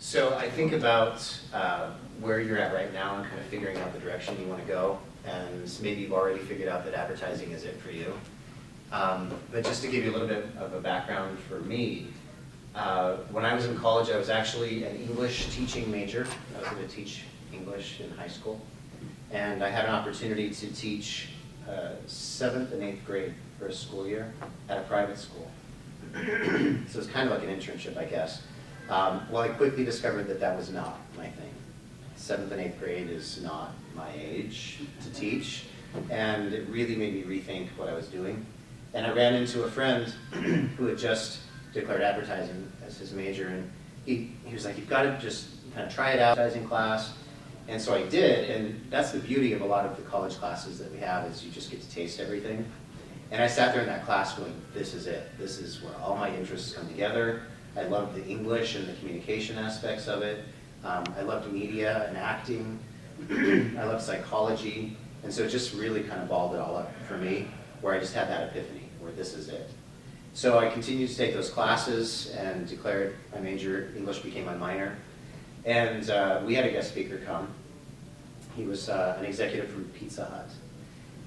So I think about where you're at right now and kind of figuring out the direction you want to go, and maybe you've already figured out that advertising is it for you. But just to give you a little bit of a background for me, when I was in college, I was actually an English teaching major. I was going to teach English in high school, and I had an opportunity to teach 7th and 8th grade for a school year at a private school. So it's kind of like an internship, I guess. Well, I quickly discovered that that was not my thing. 7th and 8th grade is not my age to teach, and it really made me rethink what I was doing. And I ran into a friend who had just declared advertising as his major, and he was like, you've got to just kind of try it out, advertising class. And so I did, and that's the beauty of a lot of the college classes that we have, is you just get to taste everything. And I sat there in that class going, this is it. This is where all my interests come together. I loved the English and the communication aspects of it. I loved media and acting. I loved psychology. And so it just really kind of balled it all up for me, where I just had that epiphany, where this is it. So I continued to take those classes and declared my major. English became my minor. And we had a guest speaker come. He was an executive from Pizza Hut,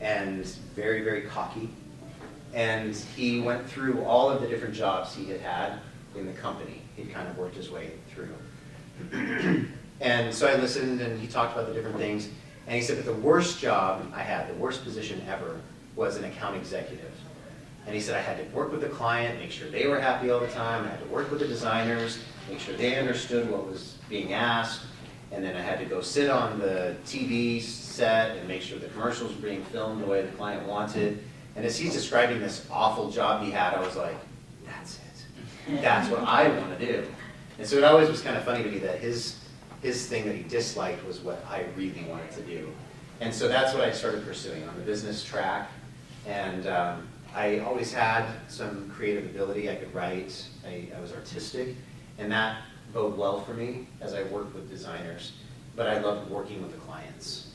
and very, very cocky. And he went through all of the different jobs he had had in the company. He'd kind of worked his way through. And so I listened, and he talked about the different things. And he said that the worst job I had, the worst position ever, was an account executive. And he said I had to work with the client, make sure they were happy all the time. I had to work with the designers, make sure they understood what was being asked. And then I had to go sit on the TV set and make sure the commercials were being filmed the way the client wanted. And as he's describing this awful job he had, I was like, that's it. That's what I want to do. And so it always was kind of funny to me that his thing that he disliked was what I really wanted to do. And so that's what I started pursuing on the business track. And I always had some creative ability. I could write, I was artistic, and that bode well for me as I worked with designers. But I loved working with the clients.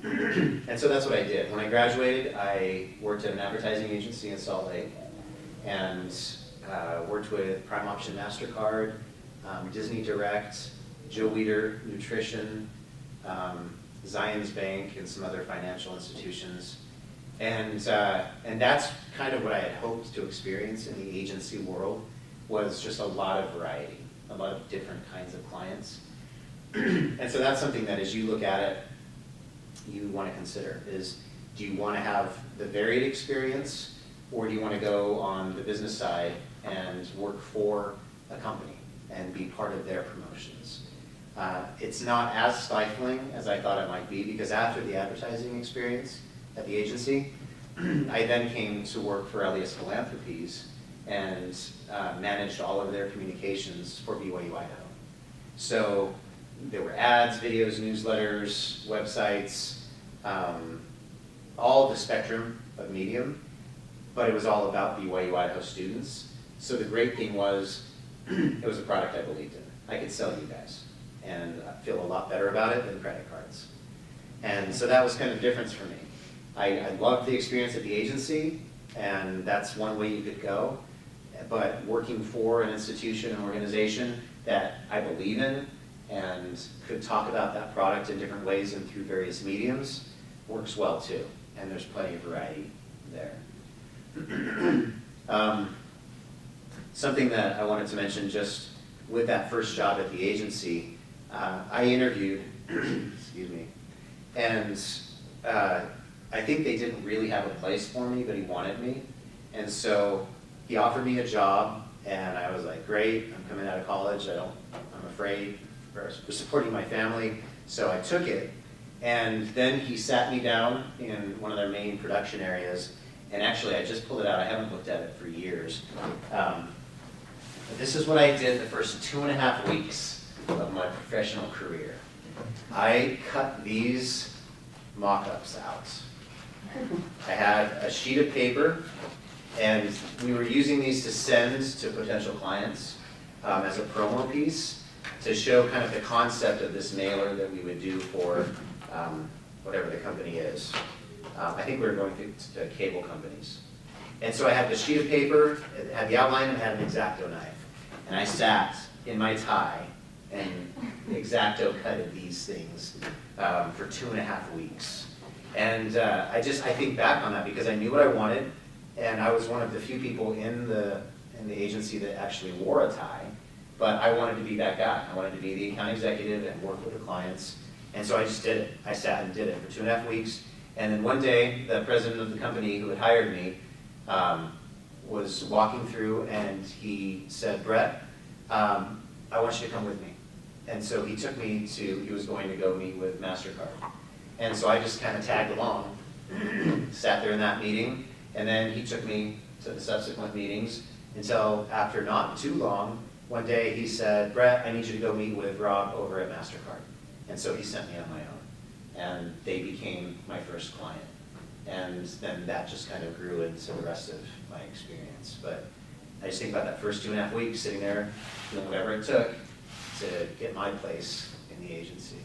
And so that's what I did. When I graduated, I worked at an advertising agency in Salt Lake, and worked with Prime Option MasterCard, Disney Direct, Joe Weider Nutrition, Zions Bank, and some other financial institutions. And that's kind of what I had hoped to experience in the agency world, was just a lot of variety, a lot of different kinds of clients. And so that's something that as you look at it, you want to consider is, do you want to have the varied experience, or do you want to go on the business side and work for a company and be part of their promotions? It's not as stifling as I thought it might be, because after the advertising experience at the agency, I then came to work for Elias Philanthropies and managed all of their communications for BYU-Idaho. So there were ads, videos, newsletters, websites, all the spectrum of medium, but it was all about BYU-Idaho students. So the great thing was, it was a product I believed in. I could sell you guys, and I feel a lot better about it than credit cards. And so that was kind of the difference for me. I loved the experience at the agency, and that's one way you could go. But working for an institution, an organization that I believe in, and could talk about that product in different ways and through various mediums, works well too. And there's plenty of variety there. Something that I wanted to mention, just with that first job at the agency, I interviewed, excuse me, and I think they didn't really have a place for me, but he wanted me. And so he offered me a job, and I was like, great, I'm coming out of college, I'm afraid for supporting my family, so I took it. And then he sat me down in one of their main production areas, and actually I just pulled it out, I haven't looked at it for years. This is what I did the first 2.5 weeks of my professional career. I cut these mock-ups out. I had a sheet of paper, and we were using these to send to potential clients as a promo piece to show kind of the concept of this mailer that we would do for whatever the company is. I think we were going to cable companies. And so I had the sheet of paper, it had the outline, and it had an X-Acto knife. And I sat in my tie and X-Acto cutted these things for 2.5 weeks. And I think back on that because I knew what I wanted, and I was one of the few people in the agency that actually wore a tie, but I wanted to be that guy. I wanted to be the account executive and work with the clients, and so I just did it. I sat and did it for 2.5 weeks, and then one day, the president of the company who had hired me was walking through, and he said, "Brett, I want you to come with me." And so he took me he was going to go meet with MasterCard. And so I just kind of tagged along, sat there in that meeting, and then he took me to the subsequent meetings until after not too long, one day he said, "Brett, I need you to go meet with Rob over at MasterCard." And so he sent me on my own. And they became my first client. And then that just kind of grew into the rest of my experience. But I just think about that first 2.5 weeks sitting there, doing whatever it took to get my place in the agency.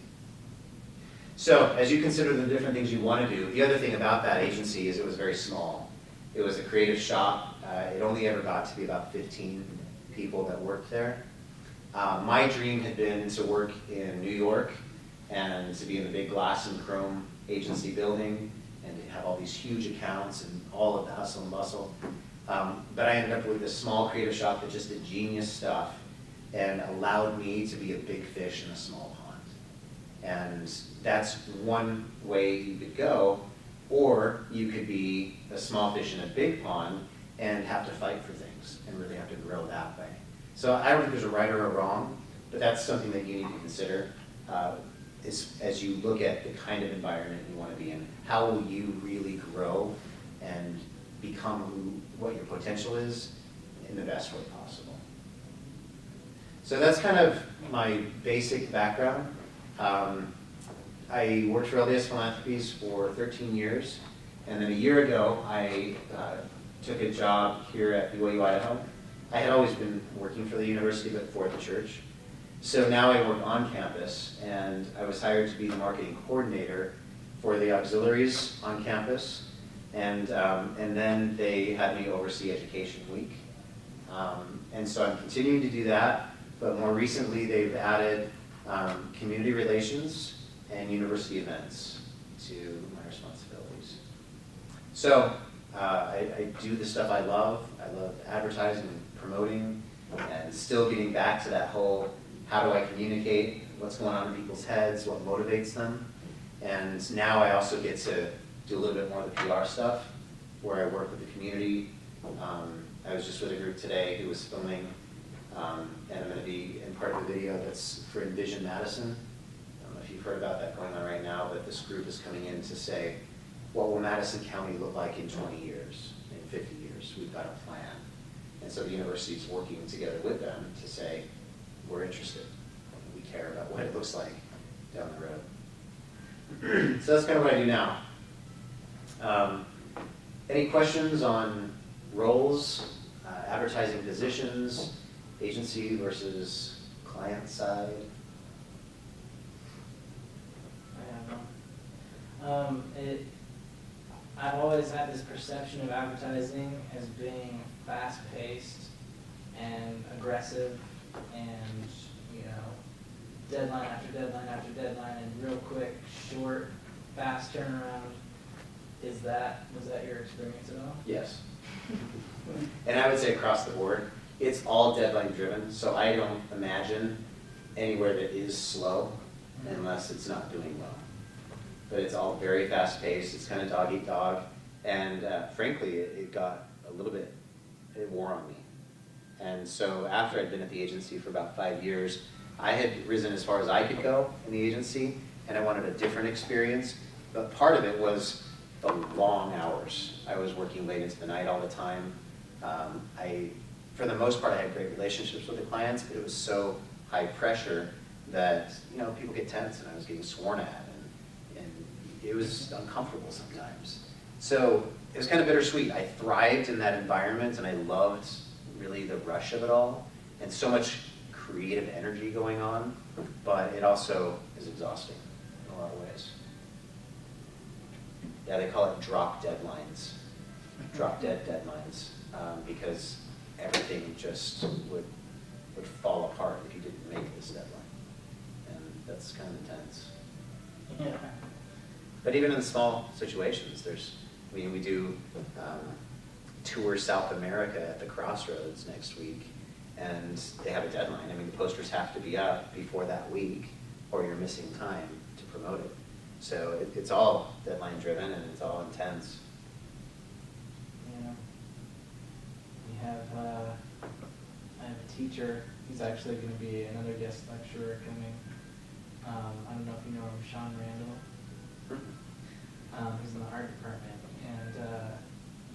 So as you consider the different things you want to do, the other thing about that agency is it was very small. It was a creative shop. It only ever got to be about 15 people that worked there. My dream had been to work in New York and to be in the big glass and chrome agency building and to have all these huge accounts and all of the hustle and bustle. But I ended up with this small creative shop that just did genius stuff and allowed me to be a big fish in a small pond. And that's one way you could go, or you could be a small fish in a big pond and have to fight for things and really have to grow that way. So I don't think there's a right or a wrong, but that's something that you need to consider as you look at the kind of environment you want to be in. How will you really grow and become what your potential is in the best way possible? So that's kind of my basic background. I worked for LDS Philanthropies for 13 years, and then a year ago I took a job here at BYU-Idaho. I had always been working for the university, but for the church. So now I work on campus, and I was hired to be the marketing coordinator for the auxiliaries on campus, and then they had me oversee Education Week. And so I'm continuing to do that, but more recently they've added community relations and university events to my responsibilities. So I do the stuff I love. I love advertising and promoting, and still getting back to that whole, how do I communicate what's going on in people's heads, what motivates them. And now I also get to do a little bit more of the PR stuff, where I work with the community. I was just with a group today who was filming, and I'm going to be in part of the video that's for Envision Madison. I don't know if you've heard about that going on right now, but this group is coming in to say, what will Madison County look like in 20 years, in 50 years? We've got a plan. And so the university is working together with them to say, we're interested. We care about what it looks like down the road. So that's kind of what I do now. Any questions on roles, advertising positions, agency versus client side? I have none. I've always had this perception of advertising as being fast-paced and aggressive and, deadline after deadline after deadline and real quick, short, fast turnaround. Was that your experience at all? Yes. And I would say across the board, it's all deadline driven, so I don't imagine anywhere that is slow unless it's not doing well. But it's all very fast paced, it's kind of dog eat dog, and frankly, it got a little bit, it wore on me. And so after I'd been at the agency for about 5 years, I had risen as far as I could go in the agency, and I wanted a different experience, but part of it was the long hours. I was working late into the night all the time. For the most part, I had great relationships with the clients, but it was so high pressure that people get tense, and I was getting sworn at, and it was uncomfortable sometimes. So it was kind of bittersweet. I thrived in that environment, and I loved really the rush of it all, and so much creative energy going on, but it also is exhausting in a lot of ways. Yeah, they call it drop deadlines, drop dead deadlines, because everything just would fall apart if you didn't make this deadline. That's kind of intense. Yeah. But even in small situations, we do tour South America at the Crossroads next week, and they have a deadline. I mean, the posters have to be up before that week, or you're missing time to promote it. So it's all deadline driven, and it's all intense. Yeah. We have, I have a teacher, he's actually going to be another guest lecturer coming. I don't know if you know him, Sean Randall. He's in the art department, and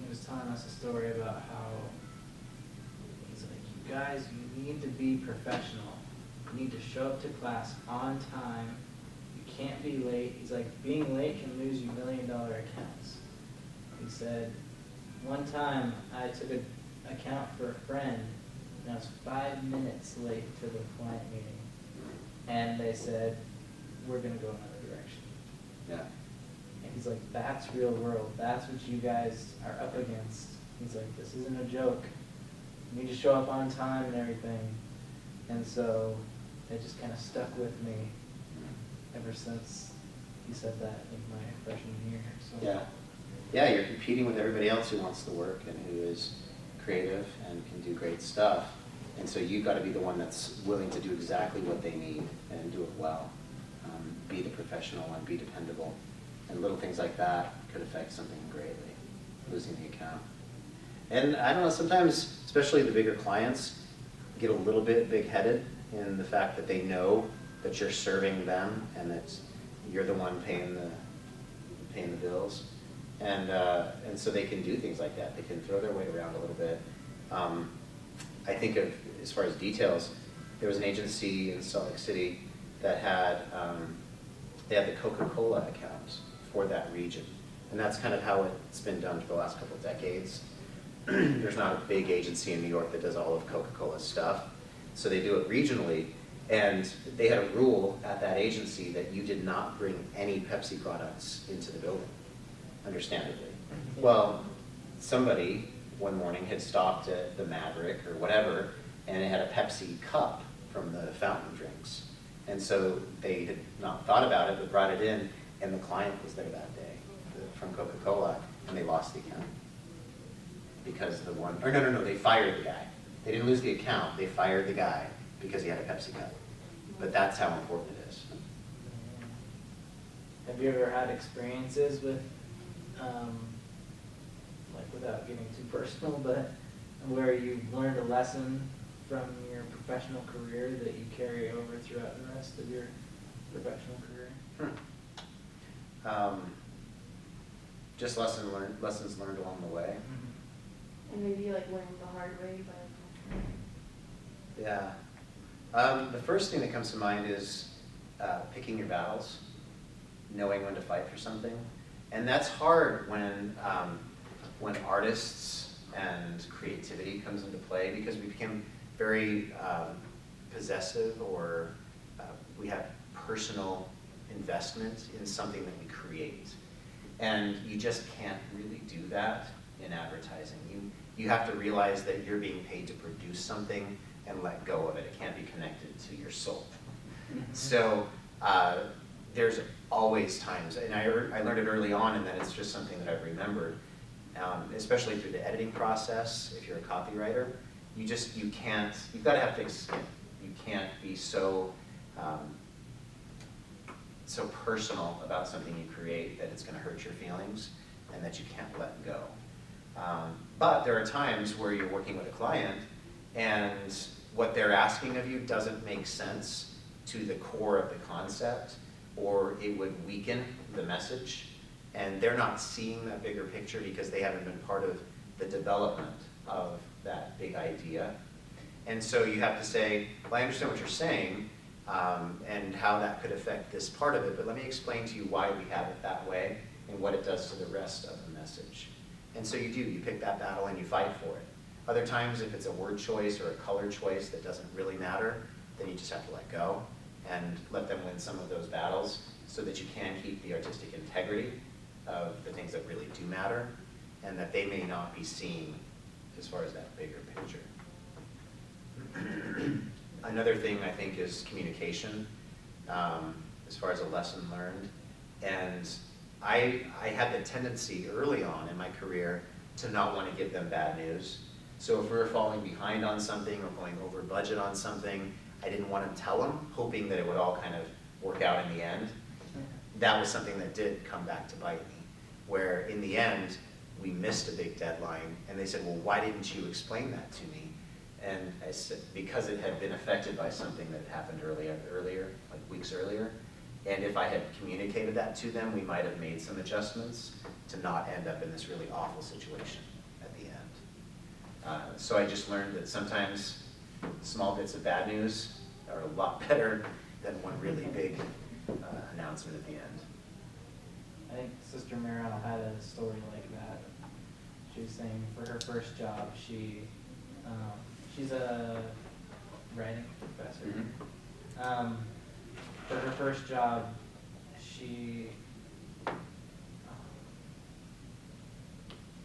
he was telling us a story about how he's like, you guys, you need to be professional. You need to show up to class on time. You can't be late. He's like, being late can lose you $1 million accounts. He said, one time I took an account for a friend, and I was 5 minutes late to the client meeting. And they said, we're going to go another direction. Yeah. And he's like, that's real world. That's what you guys are up against. He's like, this isn't a joke. You need to show up on time and everything. And so it just kind of stuck with me ever since he said that in my freshman year. So. Yeah. Yeah, you're competing with everybody else who wants to work and who is creative and can do great stuff. And so you've got to be the one that's willing to do exactly what they need and do it well. Be the professional and be dependable. And little things like that could affect something greatly, losing the account. And I don't know, sometimes, especially the bigger clients, get a little bit big-headed in the fact that they know that you're serving them and that you're the one paying the bills. And so they can do things like that. They can throw their weight around a little bit. I think of, as far as details, there was an agency in Salt Lake City that had, they had the Coca-Cola account for that region. And that's kind of how it's been done for the last couple of decades. There's not a big agency in New York that does all of Coca-Cola's stuff. So they do it regionally. And they had a rule at that agency that you did not bring any Pepsi products into the building, understandably. Well, somebody one morning had stopped at the Maverick or whatever, and it had a Pepsi cup from the fountain drinks. And so they had not thought about it, but brought it in, and the client was there that day from Coca-Cola, and they lost the account. Because the one, or no, they fired the guy. They didn't lose the account, they fired the guy because he had a Pepsi cup. But that's how important it is. Have you ever had experiences with, like without getting too personal, but where you've learned a lesson from your professional career that you carry over throughout the rest of your professional career? Just lessons learned along the way. And maybe like learning the hard way by Yeah. The first thing that comes to mind is picking your battles, knowing when to fight for something. And that's hard when artists and creativity comes into play, because we become very possessive, or we have personal investment in something that we create. And you just can't really do that in advertising. You have to realize that you're being paid to produce something and let go of it. It can't be connected to your soul. So there's always times, and I learned it early on, and then it's just something that I've remembered, especially through the editing process. If you're a copywriter, you've got to have thick skin. You can't be so personal about something you create that it's going to hurt your feelings and that you can't let go. But there are times where you're working with a client and what they're asking of you doesn't make sense to the core of the concept, or it would weaken the message, and they're not seeing that bigger picture because they haven't been part of the development of that big idea. And so you have to say, well, I understand what you're saying, and how that could affect this part of it, but let me explain to you why we have it that way and what it does to the rest of the message. And so you pick that battle and you fight for it. Other times, if it's a word choice or a color choice that doesn't really matter, then you just have to let go and let them win some of those battles so that you can keep the artistic integrity of the things that really do matter and that they may not be seeing as far as that bigger picture. Another thing I think is communication. as far as a lesson learned. And I had the tendency early on in my career to not want to give them bad news. So if we were falling behind on something or going over budget on something, I didn't want to tell them, hoping that it would all kind of work out in the end. That was something that did come back to bite me, where in the end, we missed a big deadline, and they said, well, why didn't you explain that to me? And I said, because it had been affected by something that happened earlier, like weeks earlier. And if I had communicated that to them, we might have made some adjustments to not end up in this really awful situation at the end. So I just learned that sometimes small bits of bad news are a lot better than one really big announcement at the end. I think Sister Mariana had a story like that. She was saying for her first job, she's a writing professor. Mm-hmm. For her first job, she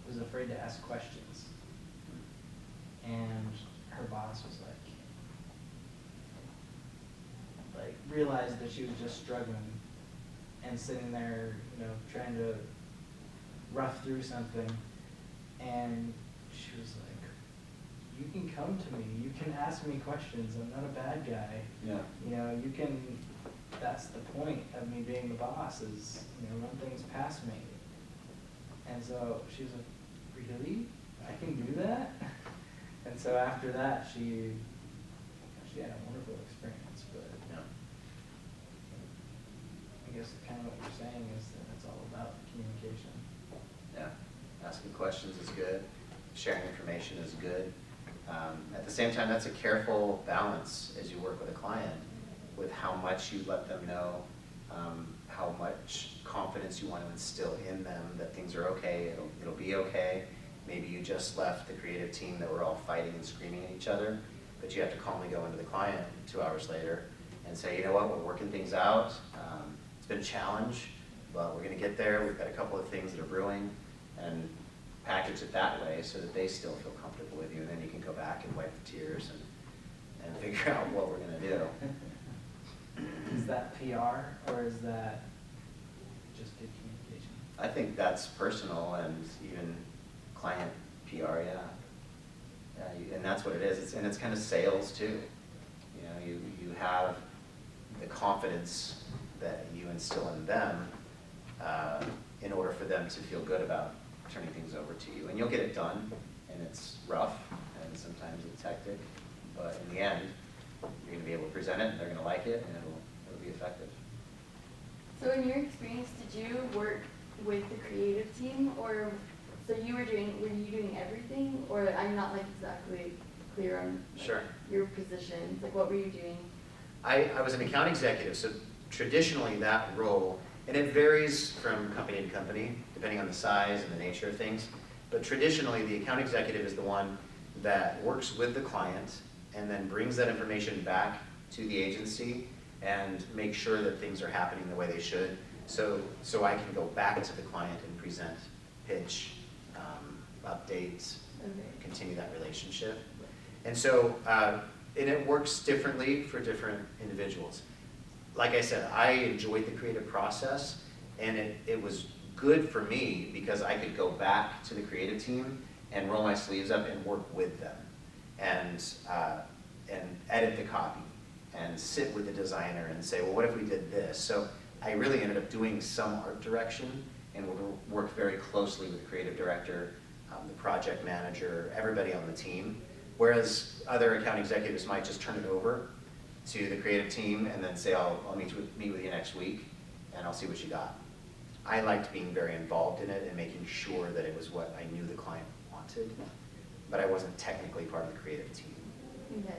was afraid to ask questions. And her boss was like realized that she was just struggling and sitting there, trying to rough through something. And she was like, you can come to me, you can ask me questions, I'm not a bad guy. Yeah. You can, that's the point of me being the boss is, run things past me. And so she was like, really? I can do that? And so after that, she had a wonderful experience, but Yeah. I guess kind of what you're saying is that it's all about communication. Yeah, asking questions is good, sharing information is good. At the same time, that's a careful balance as you work with a client with how much you let them know, how much confidence you want to instill in them that things are okay, it'll be okay. Maybe you just left the creative team that were all fighting and screaming at each other, but you have to calmly go into the client 2 hours later and say, you know what, we're working things out. It's been a challenge, but we're going to get there. We've got a couple of things that are brewing, and package it that way so that they still feel comfortable with you, and then you can go back and wipe the tears and figure out what we're going to do. Is that PR or is that just good communication? I think that's personal and even client PR, yeah. And that's what it is. It's kind of sales too. You have the confidence that you instill in them in order for them to feel good about turning things over to you. And you'll get it done, and it's rough, and sometimes it's hectic, but in the end, you're going to be able to present it, and they're going to like it, and it'll be effective. So in your experience, did you work with the creative team, or so were you doing everything, or I'm not exactly clear on Sure. your positions, what were you doing? I was an account executive, so traditionally that role, and it varies from company to company, depending on the size and the nature of things, but traditionally the account executive is the one that works with the client and then brings that information back to the agency and make sure that things are happening the way they should, so I can go back to the client and present, pitch, update, continue that relationship. And so, and it works differently for different individuals. Like I said, I enjoyed the creative process, and it was good for me because I could go back to the creative team and roll my sleeves up and work with them and edit the copy and sit with the designer and say, well, what if we did this? So I really ended up doing some art direction and would work very closely with the creative director, the project manager, everybody on the team. Whereas other account executives might just turn it over to the creative team and then say, I'll meet with you next week and I'll see what you got. I liked being very involved in it and making sure that it was what I knew the client wanted, but I wasn't technically part of the creative team. Okay,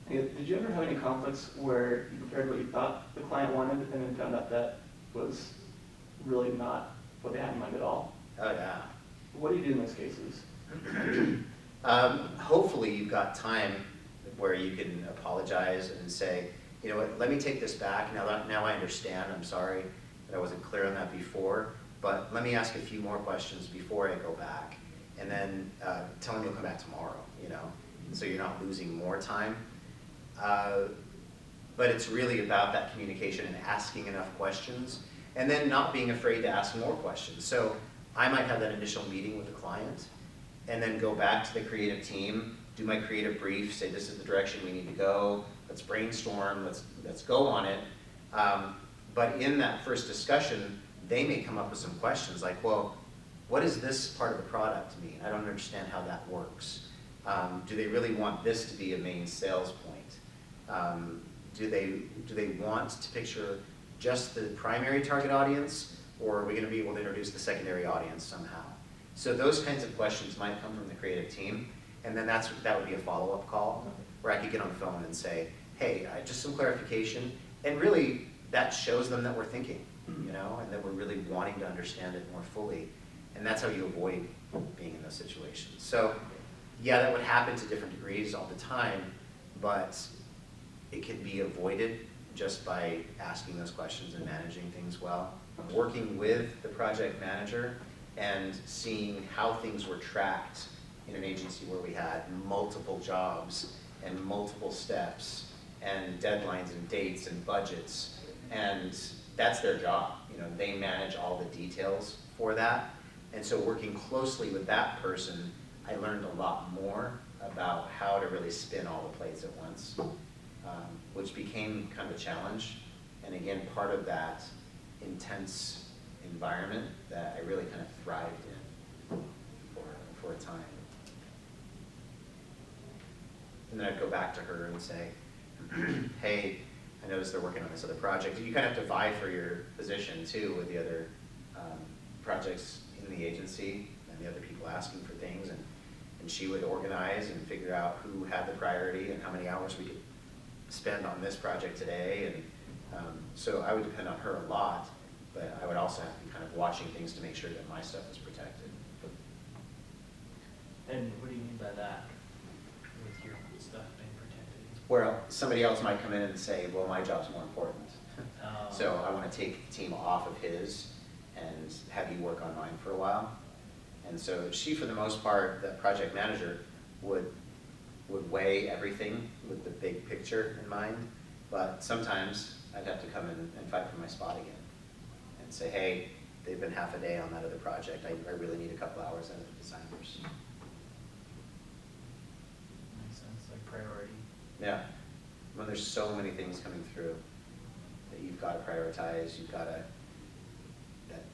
Yeah, did you ever have any conflicts where you prepared what you thought the client wanted and then found out that was really not what they had in mind at all? Oh yeah. What do you do in those cases? Hopefully you've got time where you can apologize and say, you know what, let me take this back. Now I understand, I'm sorry that I wasn't clear on that before, but let me ask a few more questions before I go back. And then tell them you'll come back tomorrow, so you're not losing more time. But it's really about that communication and asking enough questions, and then not being afraid to ask more questions. So I might have that initial meeting with the client, and then go back to the creative team, do my creative brief, say this is the direction we need to go, let's brainstorm, let's go on it. But in that first discussion, they may come up with some questions like, well, what does this part of the product mean? I don't understand how that works. Do they really want this to be a main sales point? Do they want to picture just the primary target audience, or are we going to be able to introduce the secondary audience somehow? So those kinds of questions might come from the creative team, and then that would be a follow-up call where I could get on the phone and say, hey, just some clarification, and really that shows them that we're thinking, you know, and that we're really wanting to understand it more fully, and that's how you avoid being in those situations. So yeah, that would happen to different degrees all the time, but it can be avoided just by asking those questions and managing things well. Working with the project manager and seeing how things were tracked in an agency where we had multiple jobs and multiple steps and deadlines and dates and budgets, and that's their job. You know, they manage all the details for that. And so working closely with that person, I learned a lot more about how to really spin all the plates at once, which became kind of a challenge. And again, part of that intense environment that I really kind of thrived in for a time. And then I'd go back to her and say, hey, I noticed they're working on this other project. You kind of have to vie for your position too with the other projects in the agency and the other people asking for things. And she would organize and figure out who had the priority and how many hours we could spend on this project today. And so I would depend on her a lot, but I would also have to be kind of watching things to make sure that my stuff was protected. And what do you mean by that, with your stuff being protected? Where somebody else might come in and say, well, my job's more important. Oh. So I want to take the team off of his and have you work on mine for a while. And so she, for the most part, the project manager, would weigh everything with the big picture in mind. But sometimes I'd have to come in and fight for my spot again and say, hey, they've been half a day on that other project. I really need a couple hours out of the designers. Makes sense, like priority. Yeah. When there's so many things coming through that you've got to prioritize, you've got to,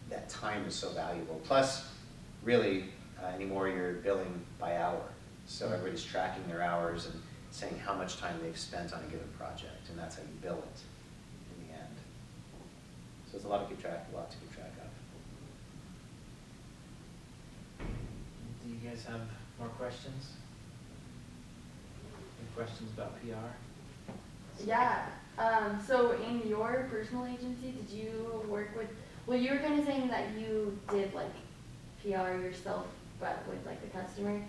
that time is so valuable. Plus, really, anymore you're billing by hour. So everybody's tracking their hours and saying how much time they've spent on a given project, and that's how you bill it in the end. So it's a lot to keep track of. Do you guys have more questions? Any questions about PR? Yeah, so in your personal agency, did you work with, well, you were kind of saying that you did like PR yourself, but with like the customer.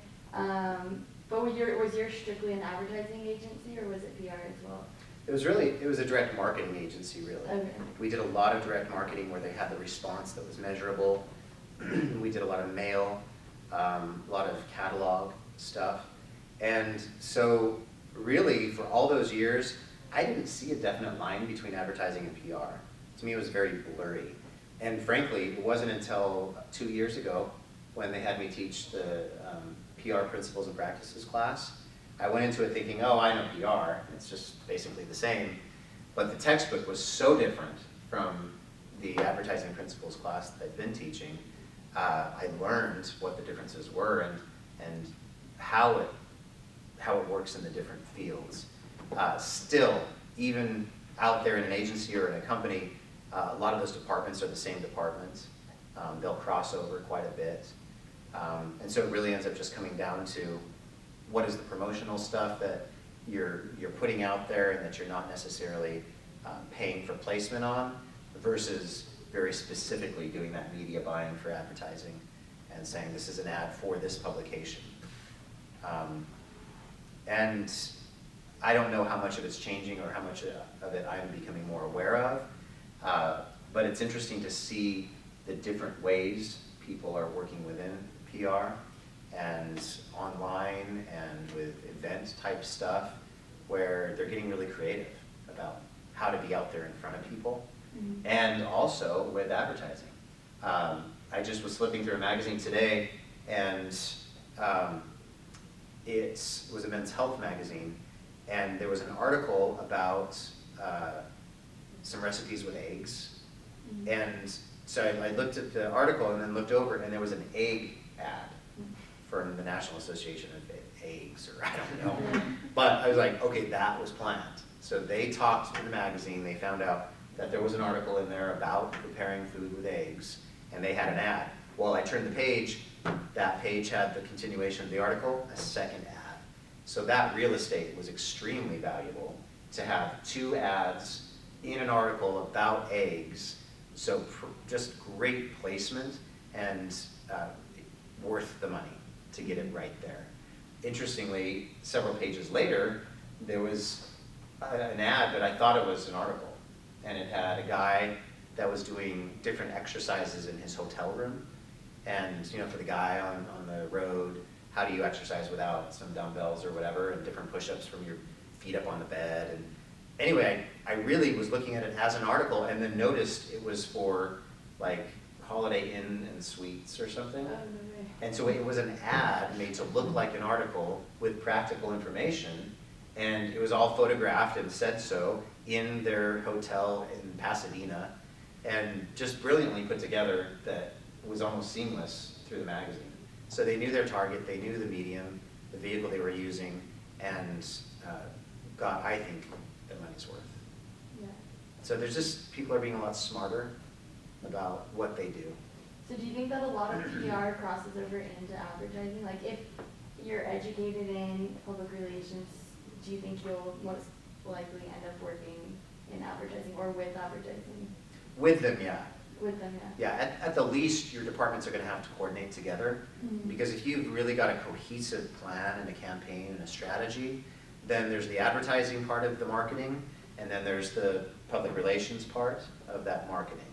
But was yours strictly an advertising agency, or was it PR as well? It was a direct marketing agency, really. Okay. We did a lot of direct marketing where they had the response that was measurable. We did a lot of mail, a lot of catalog stuff. And so really, for all those years, I didn't see a definite line between advertising and PR. To me, it was very blurry. And frankly, it wasn't until 2 years ago when they had me teach the PR principles and practices class. I went into it thinking, oh, I know PR, it's just basically the same. But the textbook was so different from the advertising principles class that I'd been teaching. I learned what the differences were and how it works in the different fields. Still, even out there in an agency or in a company, a lot of those departments are the same departments. They'll cross over quite a bit. And so it really ends up just coming down to what is the promotional stuff that you're putting out there and that you're not necessarily paying for placement on, versus very specifically doing that media buying for advertising and saying this is an ad for this publication. And I don't know how much of it's changing or how much of it I'm becoming more aware of, but it's interesting to see the different ways people are working within PR and online and with event type stuff. where they're getting really creative about how to be out there in front of people, Mhm. and also with advertising. I just was flipping through a magazine today, and it was a men's health magazine, and there was an article about some recipes with eggs. Mhm. And so I looked at the article and then looked over, and there was an egg ad from the National Association of Eggs, or I don't know. But I was like, okay, that was planned. So they talked in the magazine, they found out that there was an article in there about preparing food with eggs, and they had an ad. Well, I turned the page, that page had the continuation of the article, a second ad. So that real estate was extremely valuable to have 2 ads in an article about eggs. So just great placement, and worth the money to get it right there. Interestingly, several pages later, there was an ad, but I thought it was an article. And it had a guy that was doing different exercises in his hotel room. And for the guy on the road, how do you exercise without some dumbbells or whatever, and different push-ups from your feet up on the bed. And anyway, I really was looking at it as an article, and then noticed it was for like Holiday Inn and Suites or something. Oh, no way. And so it was an ad made to look like an article with practical information, and it was all photographed and said so in their hotel in Pasadena, and just brilliantly put together that it was almost seamless through the magazine. So they knew their target, they knew the medium, the vehicle they were using, and got, I think, their money's worth. Yeah. So there's just, people are being a lot smarter about what they do. So do you think that a lot of PR crosses over into advertising? Like if you're educated in public relations, do you think you'll most likely end up working in advertising or with advertising? With them, yeah. With them, yeah. Yeah, at the least, your departments are gonna have to coordinate together, Mhm. because if you've really got a cohesive plan and a campaign and a strategy, then there's the advertising part of the marketing, and then there's the public relations part of that marketing.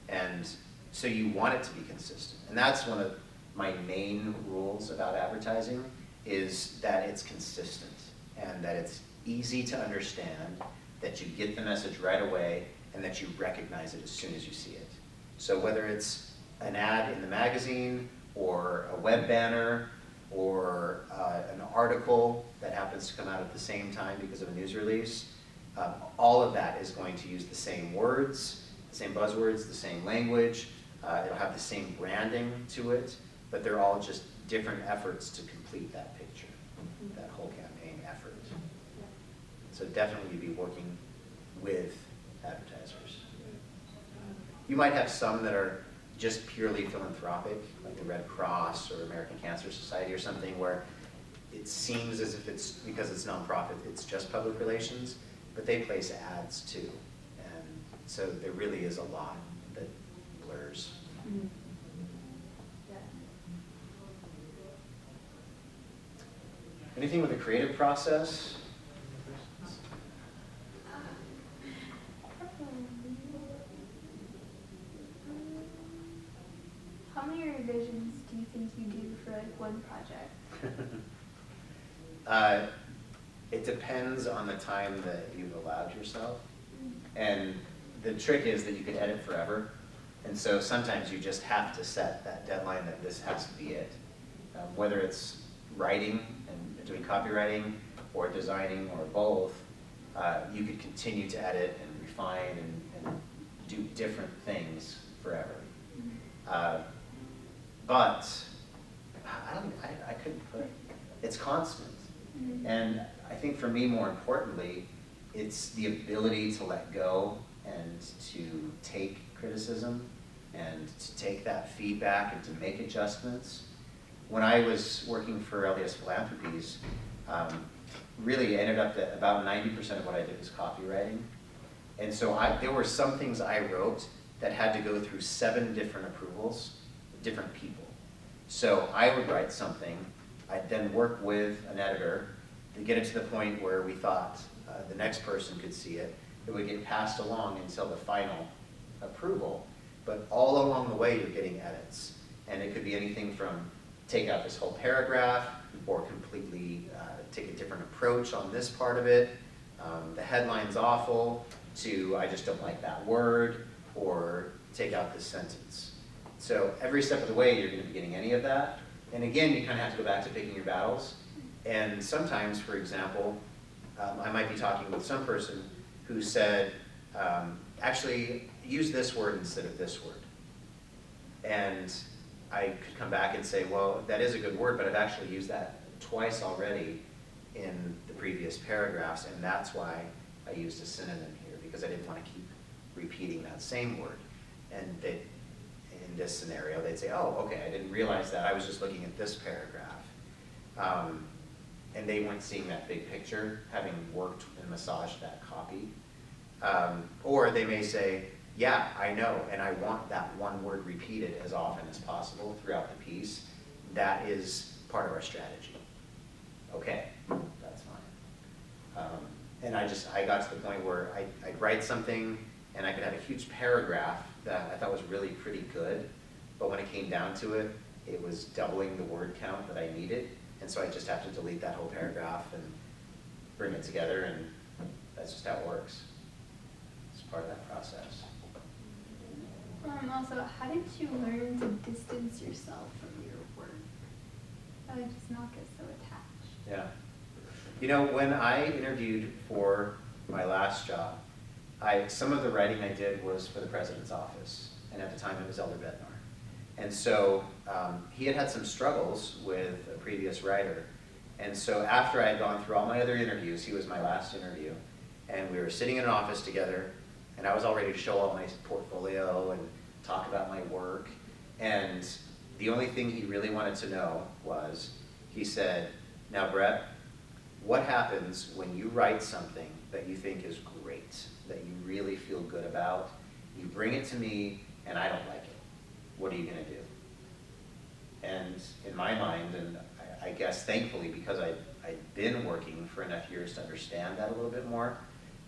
And so you want it to be consistent. And that's one of my main rules about advertising, is that it's consistent and that it's easy to understand, that you get the message right away, and that you recognize it as soon as you see it. So whether it's an ad in the magazine, or a web banner, or an article that happens to come out at the same time because of a news release, all of that is going to use the same words, the same buzzwords, the same language. It'll have the same branding to it, but they're all just different efforts to complete that picture, that whole campaign effort. So definitely you'd be working with advertisers. You might have some that are just purely philanthropic, like the Red Cross or American Cancer Society or something, where it seems as if it's, because it's nonprofit, it's just public relations, but they place ads too. And so there really is a lot that blurs. Mhm. Yeah. Anything with the creative process? How many revisions do you think you do for like one project? It depends on the time that you've allowed yourself. And the trick is that you can edit forever. And so sometimes you just have to set that deadline that this has to be it. Whether it's writing and doing copywriting, or designing, or both, you could continue to edit and refine and do different things forever. But I couldn't put, it's constant. And I think for me, more importantly, it's the ability to let go and to take criticism and to take that feedback and to make adjustments. When I was working for LDS Philanthropies, really ended up that about 90% of what I did was copywriting. And so there were some things I wrote that had to go through 7 different approvals, different people. So I would write something, I'd then work with an editor to get it to the point where we thought the next person could see it. It would get passed along until the final approval. But all along the way, you're getting edits. And it could be anything from take out this whole paragraph, or completely take a different approach on this part of it. The headline's awful, to I just don't like that word, or take out this sentence. So every step of the way, you're going to be getting any of that. And again, you kind of have to go back to picking your battles. And sometimes, for example, I might be talking with some person who said, actually, use this word instead of this word. And I could come back and say, well, that is a good word, but I've actually used that twice already in the previous paragraphs, and that's why I used a synonym here, because I didn't want to keep repeating that same word. And they, in this scenario, they'd say, oh, okay, I didn't realize that. I was just looking at this paragraph. And they weren't seeing that big picture, having worked and massaged that copy. Or they may say, yeah, I know, and I want that one word repeated as often as possible throughout the piece. That is part of our strategy. Okay, that's fine. And I got to the point where I'd write something and I could have a huge paragraph that I thought was really pretty good, but when it came down to it, it was doubling the word count that I needed, and so I just have to delete that whole paragraph and bring it together, and that's just how it works. It's part of that process. Also, how did you learn to distance yourself from your work? How did you just not get so attached? Yeah. You know, when I interviewed for my last job, some of the writing I did was for the president's office, and at the time it was Elder Bednar. And so he had some struggles with a previous writer. And so after I had gone through all my other interviews, he was my last interview, and we were sitting in an office together, and I was all ready to show all my portfolio and talk about my work. And the only thing he really wanted to know was, he said, now Brett, what happens when you write something that you think is great, that you really feel good about, you bring it to me and I don't like it? What are you going to do? And in my mind, and I guess thankfully because I'd been working for enough years to understand that a little bit more,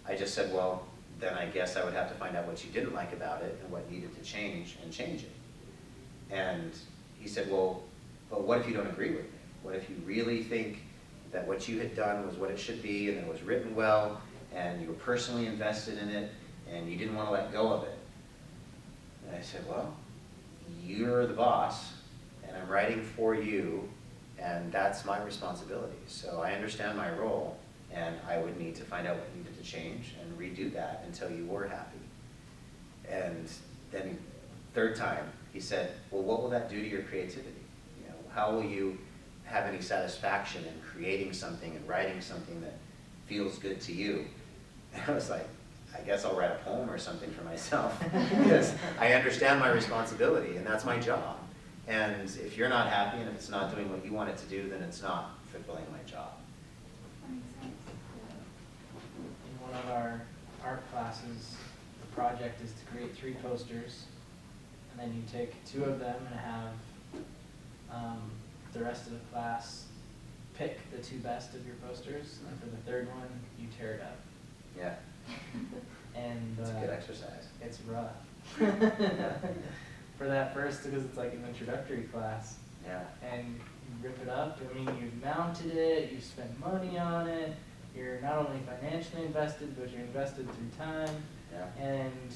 I just said, well, then I guess I would have to find out what you didn't like about it and what needed to change and change it. And he said, well, but what if you don't agree with me? What if you really think that what you had done was what it should be, and it was written well, and you were personally invested in it, and you didn't want to let go of it? And I said, well, you're the boss, and I'm writing for you, and that's my responsibility. So I understand my role, and I would need to find out what needed to change and redo that until you were happy. And then third time, he said, well, what will that do to your creativity? You know, how will you have any satisfaction in creating something and writing something that feels good to you? And I was like, I guess I'll write a poem or something for myself, because I understand my responsibility, and that's my job. And if you're not happy, and if it's not doing what you want it to do, then it's not fulfilling my job. That makes sense. In one of our art classes, the project is to create 3 posters, and then you take 2 of them and have the rest of the class pick the 2 best of your posters, and for the 3rd one, you tear it up. Yeah, And it's a good exercise. it's rough. For that first, because it's like an introductory class, Yeah. and you rip it up. I mean, you've mounted it, you spent money on it, you're not only financially invested, but you're invested through time, Yeah. and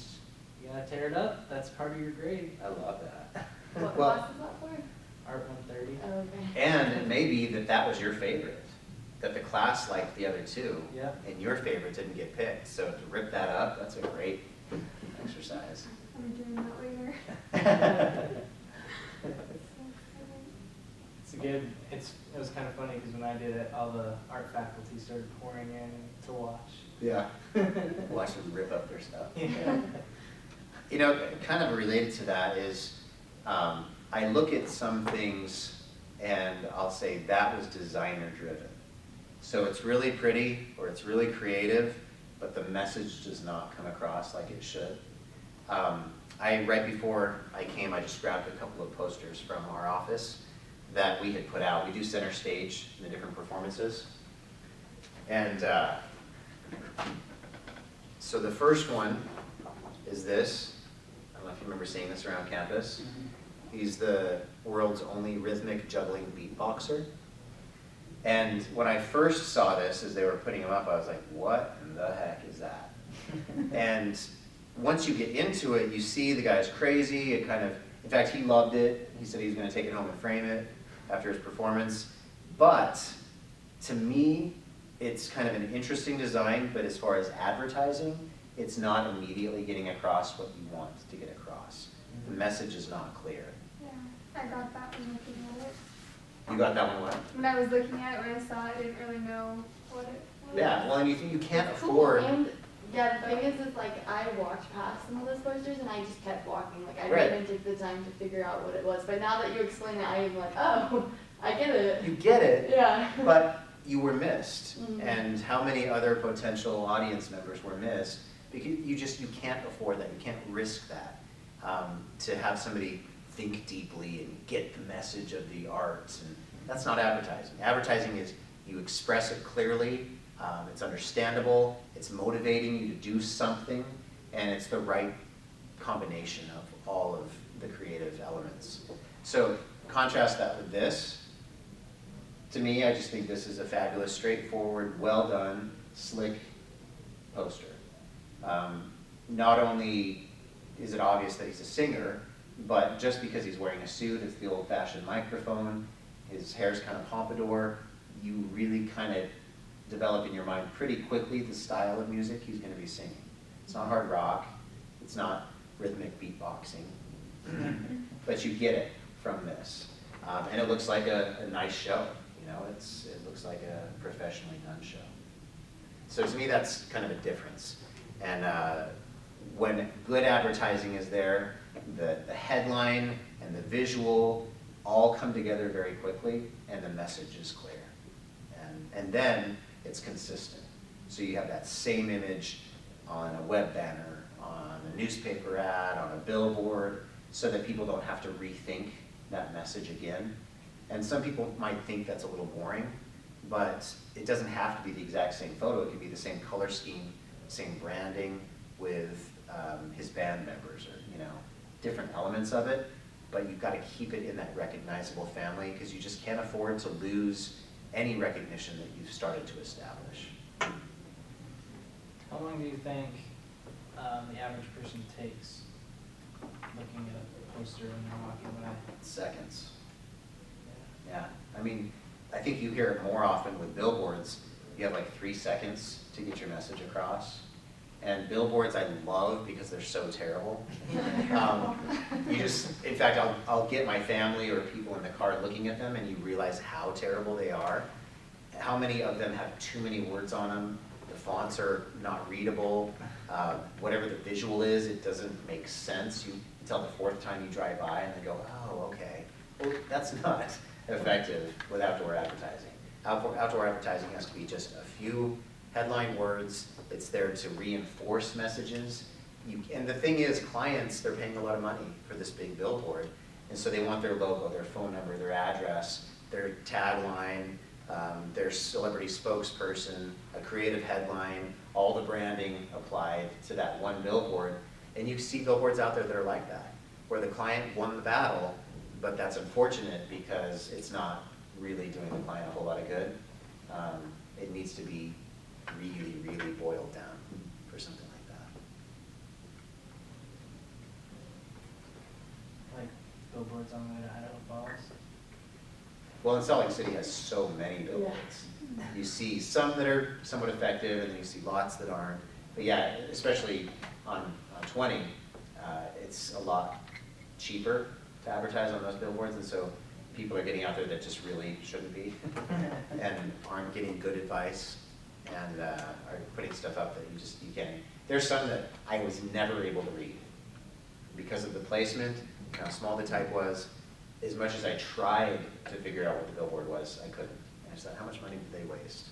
you gotta tear it up. That's part of your grade. I love that. What Well, class is that for? Art 130. Oh, okay. and it may be that was your favorite, that the class liked the other 2, Yeah. and your favorite didn't get picked. So to rip that up, that's a great exercise. I'm doing that later. It's a good. It was kind of funny because when I did it, all the art faculty started pouring in to watch. Yeah. Watch them rip up their stuff. Yeah. You know, kind of related to that is, I look at some things and I'll say that was designer driven. So it's really pretty or it's really creative, but the message does not come across like it should. Right before I came, I just grabbed a couple of posters from our office that we had put out. We do center stage in the different performances. And so the first one is this. I don't know if you remember seeing this around campus. He's the world's only rhythmic juggling beatboxer. And when I first saw this, as they were putting him up, I was like, what in the heck is that? And once you get into it, you see the guy's crazy. It kind of, in fact, he loved it. He said he was going to take it home and frame it after his performance. But to me, it's kind of an interesting design, but as far as advertising, it's not immediately getting across what you want to get across. The message is not clear. Yeah, I got that when looking at it. You got that one what? When I was looking at it, when I saw it, I didn't really know what it was. Yeah, well, and you can't It's cool, afford. and yeah, the thing is like I walked past some of those posters and I just kept walking. Like I Right. didn't even take the time to figure out what it was. But now that you explain it, I am like, oh, I get it. You get it, Yeah. but you were missed. Mhm. And how many other potential audience members were missed? Because you can't afford that. You can't risk that. To have somebody think deeply and get the message of the arts, and that's not advertising. Advertising is you express it clearly, it's understandable, it's motivating you to do something, and it's the right combination of all of the creative elements. So contrast that with this. To me, I just think this is a fabulous, straightforward, well done, slick poster. Not only is it obvious that he's a singer, but just because he's wearing a suit, it's the old-fashioned microphone, his hair's kind of pompadour, you really kind of develop in your mind pretty quickly the style of music he's going to be singing. It's not hard rock, it's not rhythmic beatboxing, but you get it from this. And it looks like a nice show, you know, it looks like a professionally done show. So to me, that's kind of a difference. And when good advertising is there, the headline and the visual all come together very quickly, and the message is clear. And then it's consistent. So you have that same image on a web banner, on a newspaper ad, on a billboard, so that people don't have to rethink that message again. And some people might think that's a little boring, but it doesn't have to be the exact same photo. It could be the same color scheme, same branding with his band members, or different elements of it. But you've got to keep it in that recognizable family, because you just can't afford to lose any recognition that you've started to establish. How long do you think the average person takes looking at a poster when they're walking by? Seconds. Yeah, I mean, I think you hear it more often with billboards. You have like 3 seconds to get your message across. And billboards I love because they're so terrible. In fact, I'll get my family or people in the car looking at them, and you realize how terrible they are. How many of them have too many words on them? The fonts are not readable. Whatever the visual is, it doesn't make sense. You tell the 4th time you drive by and they go, oh, okay. Well, that's not effective with outdoor advertising. Outdoor advertising has to be just a few headline words. It's there to reinforce messages. And the thing is, clients, they're paying a lot of money for this big billboard. And so they want their logo, their phone number, their address, their tagline, their celebrity spokesperson, a creative headline, all the branding applied to that one billboard. And you see billboards out there that are like that, where the client won the battle, but that's unfortunate because it's not really doing the client a whole lot of good. It needs to be really, really boiled down for something like that. Like billboards on the way to Idaho Falls? Well, and Salt Lake City has so many billboards. You see some that are somewhat effective, and then you see lots that aren't. But yeah, especially on 20, it's a lot cheaper to advertise on those billboards, and so people are getting out there that just really shouldn't be and aren't getting good advice, and are putting stuff up that you can't. There's some that I was never able to read because of the placement, how small the type was. As much as I tried to figure out what the billboard was, I couldn't. And I just thought, how much money did they waste?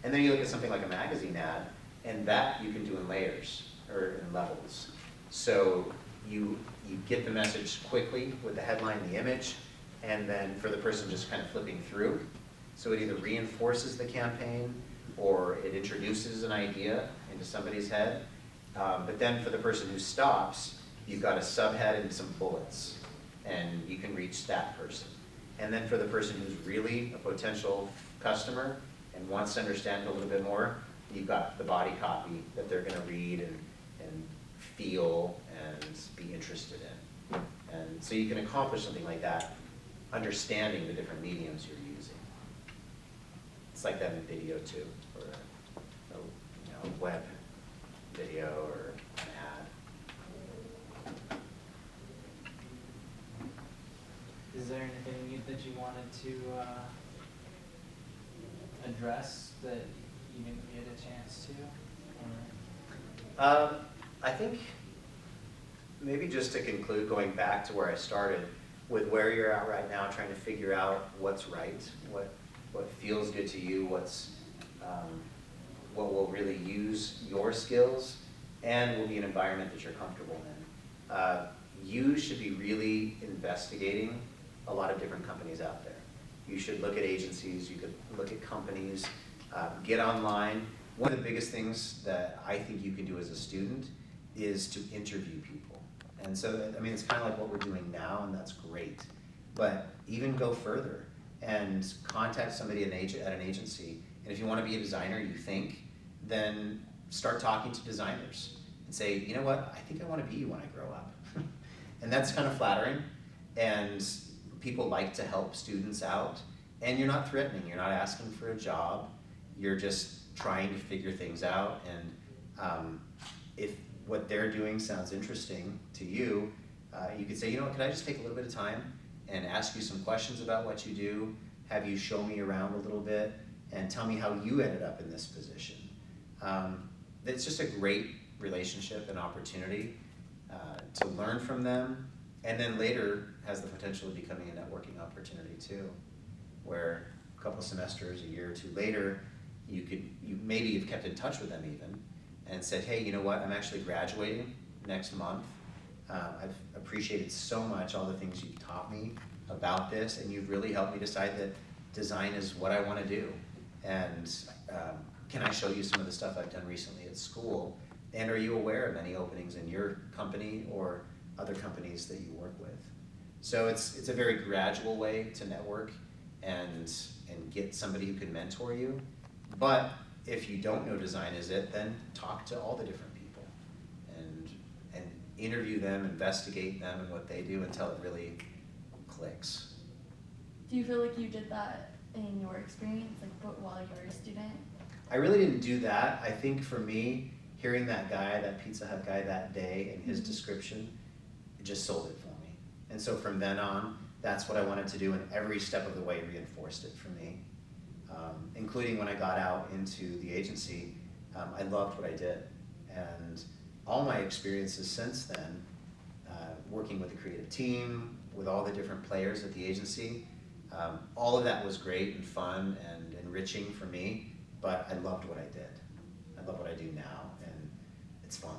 And then you look at something like a magazine ad, and that you can do in layers or in levels. So you get the message quickly with the headline, the image, and then for the person just kind of flipping through. So it either reinforces the campaign or it introduces an idea into somebody's head. But then for the person who stops, you've got a subhead and some bullets, and you can reach that person. And then for the person who's really a potential customer and wants to understand a little bit more, you've got the body copy that they're gonna read and feel and be interested in. And so you can accomplish something like that, understanding the different mediums you're using. It's like that in video too, or a web video or an ad. Is there anything that you wanted to address that you didn't get a chance to? Or? I think maybe just to conclude, going back to where I started, with where you're at right now, trying to figure out what's right, what feels good to you, what will really use your skills, and will be an environment that you're comfortable in. You should be really investigating a lot of different companies out there. You should look at agencies, you could look at companies, get online. One of the biggest things that I think you can do as a student is to interview people. And so, I mean, it's kind of like what we're doing now, and that's great. But even go further and contact somebody at an agency. And if you want to be a designer, you think, then start talking to designers and say, you know what, I think I want to be you when I grow up. And that's kind of flattering. And people like to help students out. And you're not threatening, you're not asking for a job. You're just trying to figure things out. And if what they're doing sounds interesting to you, you could say, you know what, could I just take a little bit of time and ask you some questions about what you do, have you show me around a little bit, and tell me how you ended up in this position. It's just a great relationship and opportunity to learn from them, and then later has the potential of becoming a networking opportunity too, where a couple semesters, a year or two later, you maybe have kept in touch with them even, and said, hey, you know what, I'm actually graduating next month. I've appreciated so much all the things you've taught me about this, and you've really helped me decide that design is what I want to do. And can I show you some of the stuff I've done recently at school? And are you aware of any openings in your company or other companies that you work with? So it's a very gradual way to network and get somebody who can mentor you. But if you don't know design is it, then talk to all the different people and interview them, investigate them and what they do until it really clicks. Do you feel like you did that in your experience, like while you were a student? I really didn't do that. I think for me, hearing that guy, that Pizza Hut guy that day and his description, it just sold it for me. And so from then on, that's what I wanted to do, and every step of the way reinforced it for me. Including when I got out into the agency, I loved what I did. And all my experiences since then, working with the creative team, with all the different players at the agency, all of that was great and fun and enriching for me, but I loved what I did. I love what I do now, and it's fun.